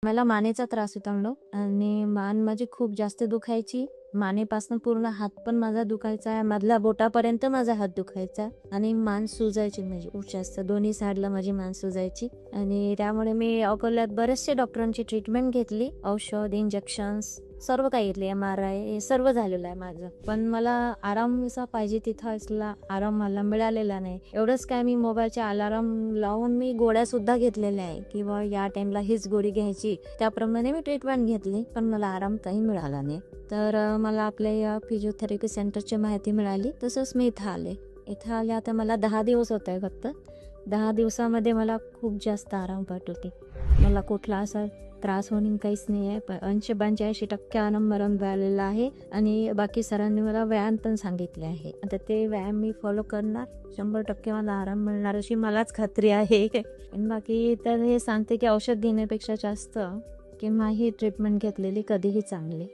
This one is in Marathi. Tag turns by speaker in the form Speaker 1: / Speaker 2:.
Speaker 1: मला मानेचा त्रास होता आणि मान माझी खूप जास्त दुखायची. मानेपासून पूर्ण हात पण माझा दुखायचा, मधल्या बोटापर्यंत माझा हात दुखायचा आणि मान सुजायची, म्हणजे खूप जास्त दोन्ही साईडला माझी मान सुजायची. आणि त्यामुळे मी अकोल्यात बरेचसे डॉक्टरांची ट्रीटमेंट घेतली, औषध, इंजेक्शन्स सर्व काही घेतले, MRI हे सर्व झालेलं आहे माझं. पण मला आराम जसा पाहिजे तिथं असला आराम मला मिळालेला नाही. एवढंच काय, मी मोबाईलचे अलार्म लावून मी गोळ्या सुद्धा घेतलेल्या आहे, किंवा या टाइमला हीच गोळी घ्यायची, त्याप्रमाणे मी ट्रीटमेंट घेतली, पण मला आराम काही मिळाला नाही. तर मला आपल्या या फिजिओथेरपी सेंटरची माहिती मिळाली, तसंच मी इथं आले. इथं आले आता मला 10 दिवस होत आहे फक्त. 10 दिवसामध्ये मला खूप जास्त आराम वाटते. मला कुठला असा त्रास होणे काहीच नाही आहे. 80-85% आराम झालेला आहे. आणि बाकी सरांनी मला व्यायाम पण सांगितले आहे. आता ते व्यायाम मी फॉलो करणार, 100% मला आराम मिळणार अशी मलाच खात्री आहे. आणि बाकी तर हे सांगते की औषध घेण्यापेक्षा जास्त किंवा ही ट्रीटमेंट घेतलेली कधीही चांगली.